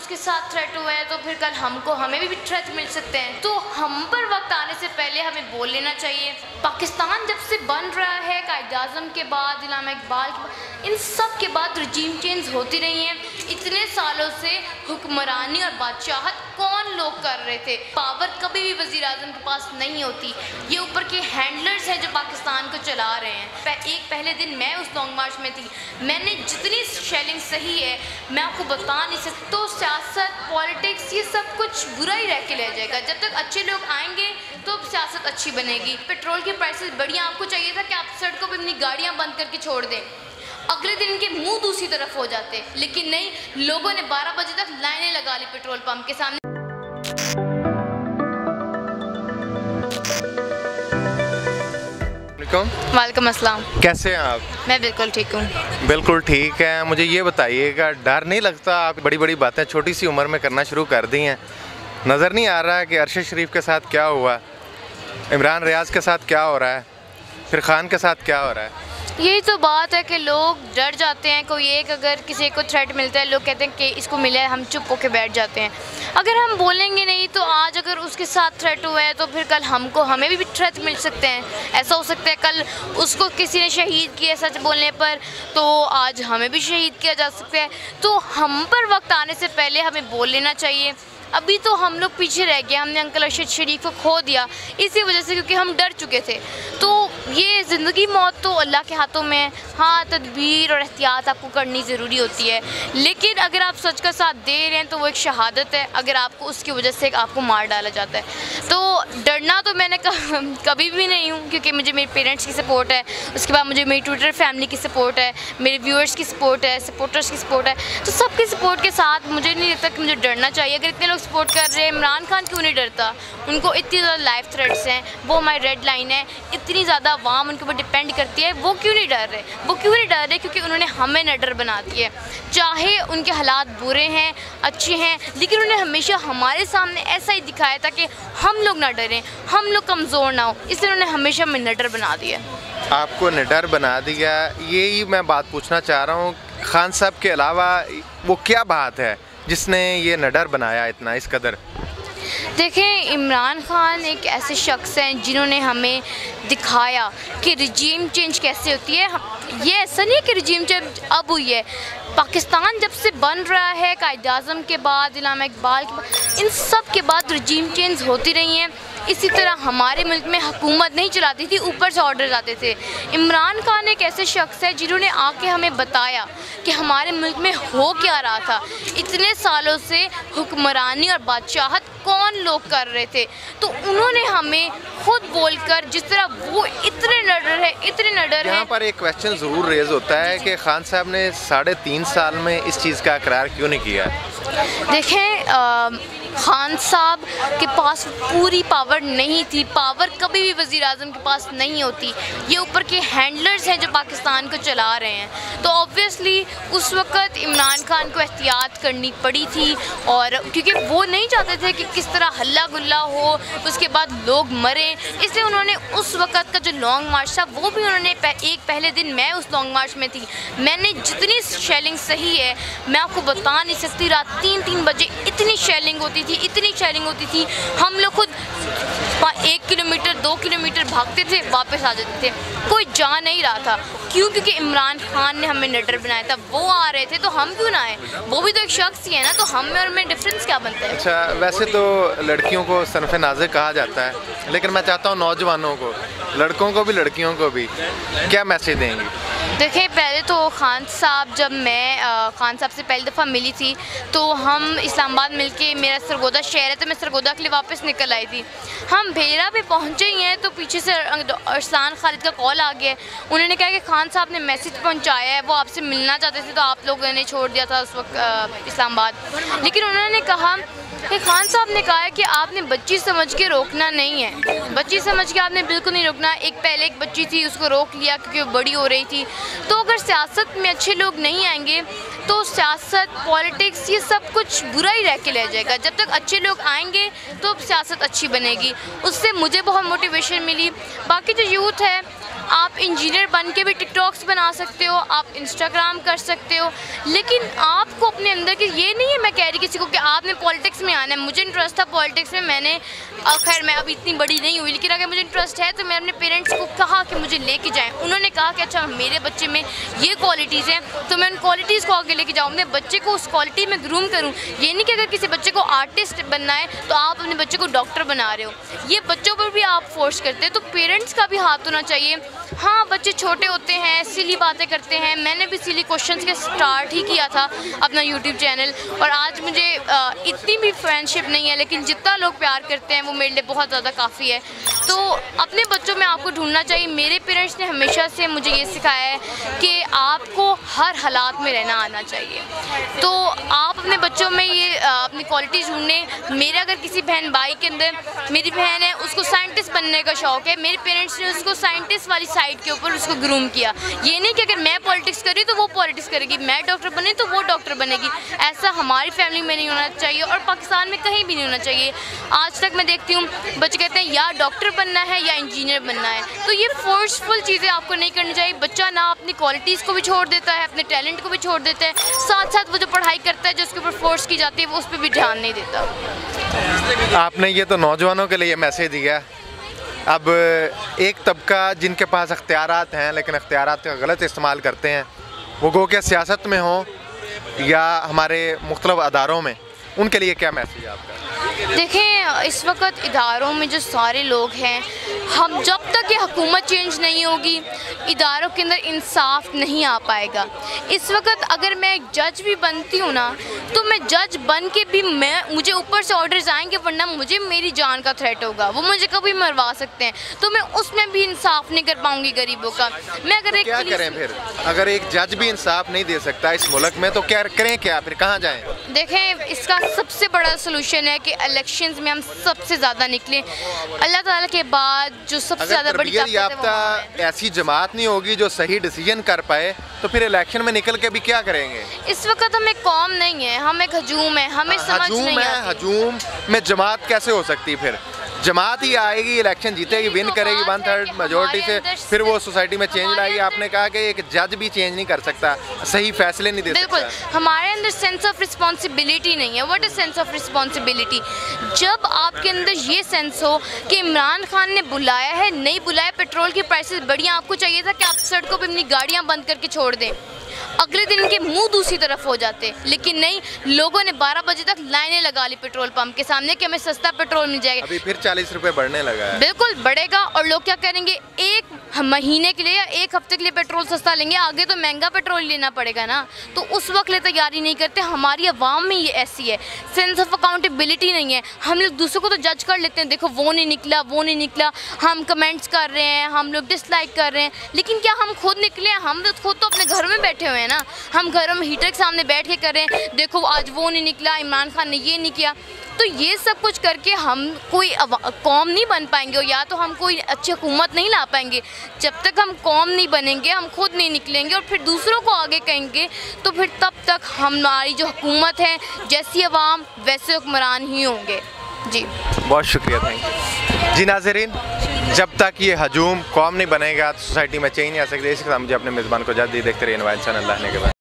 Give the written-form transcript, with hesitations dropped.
उसके साथ थ्रेट हुआ है तो फिर कल हमें भी थ्रेट मिल सकते हैं। तो हम पर वक्त आने से पहले हमें बोल लेना चाहिए। पाकिस्तान जब से बन रहा है, कायद-ए-आज़म के बाद, इल्हामा इकबाल के बाद, इन सब के बाद रजीम चेंज होती रही है। इतने सालों से हुक्मरानी और बादशाहत कौन लोग कर रहे थे। पावर कभी भी वज़ीर आज़म के पास नहीं होती, ये ऊपर के हैंडलर्स हैं जो पाकिस्तान को चला रहे हैं। एक पहले दिन मैं उस लॉन्ग मार्च में थी, मैंने जितनी शेलिंग सही है मैं आपको बता नहीं सकती। तो सियासत, पॉलिटिक्स, ये सब कुछ बुरा ही रह के रह जाएगा। जब तक अच्छे लोग आएंगे तो सियासत अच्छी बनेगी। पेट्रोल की प्राइसेस बढ़िया, आपको चाहिए था कि आप सड़कों पर अपनी गाड़ियाँ बंद करके छोड़ दें, अगले दिन के मुंह दूसरी तरफ हो जाते, लेकिन नहीं, लोगों ने 12 बजे तक लाइनें लगा ली पेट्रोल पंप के सामने। वालेकुम अस्सलाम। कैसे हैं आप? मैं बिल्कुल ठीक हूँ। बिल्कुल ठीक है। मुझे ये बताइएगा, डर नहीं लगता? आप बड़ी बड़ी बातें छोटी सी उम्र में करना शुरू कर दी हैं। नज़र नहीं आ रहा है कि अरशद शरीफ के साथ क्या हुआ, इमरान रियाज के साथ क्या हो रहा है, फिर खान के साथ क्या हो रहा है? यही तो बात है कि लोग डर जाते हैं। कोई एक अगर किसी को थ्रेट मिलता है, लोग कहते हैं कि इसको मिला है, हम चुप होकर बैठ जाते हैं। अगर हम बोलेंगे नहीं तो आज अगर उसके साथ थ्रेट हुआ है तो फिर कल हमें भी थ्रेट मिल सकते हैं। ऐसा हो सकता है कल उसको किसी ने शहीद किया सच बोलने पर, तो आज हमें भी शहीद किया जा सकता है। तो हम पर वक्त आने से पहले हमें बोल लेना चाहिए। अभी तो हम लोग पीछे रह गए, हमने अंकल अरशद शरीफ को खो दिया इसी वजह से, क्योंकि हम डर चुके थे। तो ये ज़िंदगी मौत तो अल्लाह के हाथों में है। हाँ, तदबीर और एहतियात आपको करनी ज़रूरी होती है, लेकिन अगर आप सच का साथ दे रहे हैं तो वो एक शहादत है। अगर आपको उसकी वजह से आपको मार डाला जाता है तो डरना तो मैंने कभी भी नहीं हूँ, क्योंकि मुझे मेरे पेरेंट्स की सपोर्ट है, उसके बाद मुझे मेरी ट्विटर फैमिली की सपोर्ट है, मेरे व्यूअर्स की सपोर्ट है, सपोर्टर्स की सपोर्ट है। तो सबकी सपोर्ट के साथ मुझे नहीं लगता कि मुझे डरना चाहिए। अगर इतने लोग सपोर्ट कर रहे हैं, इमरान खान क्यों नहीं डरता? उनको इतनी ज़्यादा लाइफ थ्रेट्स हैं, वो हमारी रेड लाइन है, इतनी ज़्यादा आवाम उनके ऊपर डिपेंड करती है, वो क्यों नहीं डर रहे? वो क्यों नहीं डर रहे? क्योंकि उन्होंने हमें न डर बना दिया। चाहे उनके हालात बुरे हैं, अच्छे हैं, लेकिन उन्होंने हमेशा हमारे सामने ऐसा ही दिखाया था कि हम लोग ना डरें, हम लोग कमज़ोर ना हो, इसलिए उन्होंने हमेशा हमें निडर बना दिया। आपको निडर बना दिया, यही मैं बात पूछना चाह रहा हूँ। खान साहब के अलावा वो क्या बात है जिसने ये निडर बनाया इतना, इस कदर? देखें, इमरान खान एक ऐसे शख्स हैं जिन्होंने हमें दिखाया कि रजीम चेंज कैसे होती है। ये ऐसा नहीं है कि रजीम चेंज अब हुई है। पाकिस्तान जब से बन रहा है, कायद-ए-आज़म के बाद, इल्हामा इकबाल के बाद, इन सब के बाद रजीम चेंज होती रही हैं। इसी तरह हमारे मुल्क में हुकूमत नहीं चलाती थी, ऊपर से ऑर्डर आते थे। इमरान खान एक ऐसे शख्स है जिन्होंने आके हमें बताया कि हमारे मुल्क में हो क्या रहा था। इतने सालों से हुक्मरानी और बादशाहत कौन लोग कर रहे थे, तो उन्होंने हमें खुद बोलकर, जिस तरह वो इतने निडर है, इतने निडर है। यहाँ पर एक क्वेश्चन ज़रूर रेज होता है कि खान साहब ने 3.5 साल में इस चीज़ का इकरार क्यों नहीं किया? देखें, खान साहब के पास पूरी पावर नहीं थी। पावर कभी भी वज़ीर आज़म के पास नहीं होती, ये ऊपर के हैंडलर्स हैं जो पाकिस्तान को चला रहे हैं। तो ऑब्वियसली उस वक़्त इमरान खान को एहतियात करनी पड़ी थी, और क्योंकि वो नहीं चाहते थे कि किस तरह हल्ला गुल्ला हो, उसके बाद लोग मरें, इसलिए उन्होंने उस वक़्त का जो लॉन्ग मार्च था वो भी उन्होंने एक पहले दिन मैं उस लॉन्ग मार्च में थी, मैंने जितनी शेलिंग सही है मैं आपको बता नहीं सकती। रात 3-3 बजे इतनी शेलिंग होती थी, इतनी शेलिंग होती थी, हम लोग खुद 1 किलोमीटर 2 किलोमीटर भागते थे, वापस आ जाते थे, कोई जा नहीं रहा था। क्यों? क्योंकि इमरान खान ने हमें निडर बनाया था। वो आ रहे थे तो हम क्यों ना आए? वो भी तो एक शख्स ही है ना, तो हम में और में डिफरेंस क्या बनता है? अच्छा, वैसे तो लड़कियों को सनफ़ नाज़िक कहा जाता है, लेकिन मैं चाहता हूँ नौजवानों को, लड़कों को भी लड़कियों को भी, क्या मैसेज देंगी? देखिए, पहले तो खान साहब, जब मैं खान साहब से पहली दफ़ा मिली थी तो हम इस्लामाबाद मिलके, मेरा सरगोदा शहर है तो मैं सरगोदा के लिए वापस निकल आई थी। हम भेरा पे पहुँचे ही हैं तो पीछे से अरसान खालिद का कॉल आ गया। उन्होंने कहा कि खान साहब ने मैसेज पहुँचाया है, वो आपसे मिलना चाहते थे तो आप लोगों ने छोड़ दिया था उस वक्त इस्लामाबाद। लेकिन उन्होंने कहा कि खान साहब ने कहा है कि आपने बच्ची समझ के रोकना नहीं है, बच्ची समझ के आपने बिल्कुल नहीं रोकना। पहले एक बच्ची थी, उसको रोक लिया क्योंकि वो बड़ी हो रही थी। तो अगर सियासत में अच्छे लोग नहीं आएंगे तो सियासत, पॉलिटिक्स, ये सब कुछ बुरा ही रह के रह जाएगा। जब तक अच्छे लोग आएंगे तो सियासत अच्छी बनेगी। उससे मुझे बहुत मोटिवेशन मिली। बाकी जो यूथ है आप इंजीनियर बन के भी टिकटॉक्स बना सकते हो, आप इंस्टाग्राम कर सकते हो, लेकिन आपको अपने अंदर की, ये नहीं है मैं कह रही किसी को कि आपने पॉलिटिक्स में आना है। मुझे इंटरेस्ट था पॉलिटिक्स में, मैंने खैर मैं अभी इतनी बड़ी नहीं हुई, लेकिन अगर मुझे इंटरेस्ट है तो मैं अपने पेरेंट्स को कहा कि मुझे लेके जाएं। उन्होंने कहा कि अच्छा मेरे बच्चे में ये क्वालिटीज़ हैं तो मैं उन क्वालिटीज़ को आगे लेके जाऊँ, अपने बच्चे को उस क्वालिटी में ग्रूम करूँ। ये नहीं कि अगर किसी बच्चे को आर्टिस्ट बनना है तो आप अपने बच्चे को डॉक्टर बना रहे हो, ये बच्चों पर भी आप फोर्स करते हैं। तो पेरेंट्स का भी हाथ होना चाहिए। हाँ, बच्चे छोटे होते हैं, सिली बातें करते हैं, मैंने भी सिली क्वेश्चंस के स्टार्ट ही किया था अपना यूट्यूब चैनल, और आज मुझे इतनी भी फ्रेंडशिप नहीं है, लेकिन जितना लोग प्यार करते हैं वो मेरे लिए बहुत ज़्यादा काफ़ी है। तो अपने बच्चों में आपको ढूंढना चाहिए। मेरे पेरेंट्स ने हमेशा से मुझे ये सिखाया है कि आपको हर हालात में रहना आना चाहिए। तो आप अपने बच्चों में ये अपनी क्वालिटीज़ ढूंढें। मेरे अगर किसी बहन भाई के अंदर, मेरी बहन है उसको साइंटिस्ट बनने का शौक़ है, मेरे पेरेंट्स ने उसको साइंटिस्ट वाली साइड के ऊपर उसको ग्रूम किया। ये नहीं कि अगर मैं पॉलिटिक्स करी तो वो पॉलिटिक्स करेगी, मैं डॉक्टर बनी तो वो डॉक्टर बनेगी। ऐसा हमारी फैमिली में नहीं होना चाहिए और पाकिस्तान में कहीं भी नहीं होना चाहिए। आज तक मैं देखती हूँ बच्चे कहते हैं या डॉक्टर बनना है या इंजीनियर बनना है, तो ये फोर्सफुल चीज़ें आपको नहीं करनी चाहिए। बच्चा ना अपनी क्वालिटीज़ को भी छोड़ देता है, अपने टैलेंट को भी छोड़ देता है, साथ साथ वो जो पढ़ाई करता है जो उसके ऊपर फोर्स की जाती है वो उस पर भी ध्यान नहीं देता। आपने ये तो नौजवानों के लिए मैसेज दिया। अब एक तबका जिनके पास अख्तियारात हैं लेकिन अख्तियारात का गलत इस्तेमाल करते हैं, वो गो के सियासत में हों या हमारे मुख्तलिफ अदारों में, उनके लिए क्या मैसेज है आपका? देखें, इस वक्त इदारों में जो सारे लोग हैं, हम जब तक ये हुकूमत चेंज नहीं होगी इदारों के अंदर इंसाफ नहीं आ पाएगा। इस वक्त अगर मैं एक जज भी बनती हूँ ना, तो मैं जज बन के भी मुझे ऊपर से ऑर्डर्स आएंगे, वरना मुझे मेरी जान का थ्रेट होगा, वो मुझे कभी मरवा सकते हैं, तो मैं उसमें भी इंसाफ नहीं कर पाऊँगी गरीबों का। मैं अगर क्या करें फिर? अगर एक जज भी इंसाफ नहीं दे सकता इस मुल्क में तो क्या करें, क्या फिर कहाँ जाएँ? देखें, इसका सबसे बड़ा सोल्यूशन है कि इलेक्शंस में हम सबसे ज़्यादा निकलें। अल्लाह ताला के बाद जो सबसे ज़्यादा बड़ी याफ्ता ऐसी जमात नहीं होगी जो सही डिसीजन कर पाए, तो फिर इलेक्शन में निकल के भी क्या करेंगे? इस वक्त हम एक कौम नहीं है, हम एक हजूम है, हमें समझ नहीं आती। हजूम में जमात कैसे हो सकती? फिर जमात ही आएगी, इलेक्शन जीतेगी, विन करेगी 1/3 मेजोरिटी से, फिर वो सोसाइटी में चेंज लाएगी। आपने कहा कि एक जज भी चेंज नहीं कर सकता, सही फैसले नहीं दे सकता। बिल्कुल, हमारे अंदर सेंस ऑफ रिस्पॉन्सिबिलिटी नहीं है। What is sense of responsibility? जब आपके अंदर ये सेंस हो कि इमरान खान ने बुलाया है, नहीं बुलाया, पेट्रोल की प्राइसेस बढ़िया, आपको चाहिए था कि आप सड़कों पर अपनी गाड़ियाँ बंद करके छोड़ दें, अगले दिन के मुंह दूसरी तरफ हो जाते, लेकिन नहीं, लोगों ने 12 बजे तक लाइनें लगा ली पेट्रोल पंप के सामने कि हमें सस्ता पेट्रोल मिल जाएगा। अभी फिर 40 रुपए बढ़ने लगा है। बिल्कुल बढ़ेगा, और लोग क्या करेंगे, एक महीने के लिए या एक हफ्ते के लिए पेट्रोल सस्ता लेंगे, आगे तो महंगा पेट्रोल लेना पड़ेगा ना, तो उस वक्त लिए तैयारी नहीं करते। हमारी अवाम में ये ऐसी है, सेंस ऑफ अकाउंटेबिलिटी नहीं है। हम लोग दूसरों को तो जज कर लेते हैं, देखो वो नहीं निकला, वो नहीं निकला, हम कमेंट्स कर रहे हैं, हम लोग डिसलाइक कर रहे हैं, लेकिन क्या हम खुद निकले? हम खुद तो अपने घर में बैठे हुए हैं ना, हम घरों में हीटर के सामने बैठ के कर रहे हैं, देखो आज वो नहीं निकला, इमरान खान ने ये नहीं किया। तो ये सब कुछ करके हम कोई कौम नहीं बन पाएंगे, और या तो हम कोई अच्छी हुकूमत नहीं ला पाएंगे। जब तक हम कौम नहीं बनेंगे, हम खुद नहीं निकलेंगे और फिर दूसरों को आगे कहेंगे, तो फिर तब तक हमारी जो हुकूमत है, जैसी अवाम वैसे हुक्मरान ही होंगे। जी बहुत शुक्रिया, थैंक यू। जी नाज़रीन, जब तक ये हजूम कौम नहीं बनेगा तो सोसाइटी में चेंज नहीं आ सकती। इसके साथ मुझे अपने मेज़बान को इजाज़त दी। देखते रहिए नवाज़ चैनल, अल्लाह ने के बाद।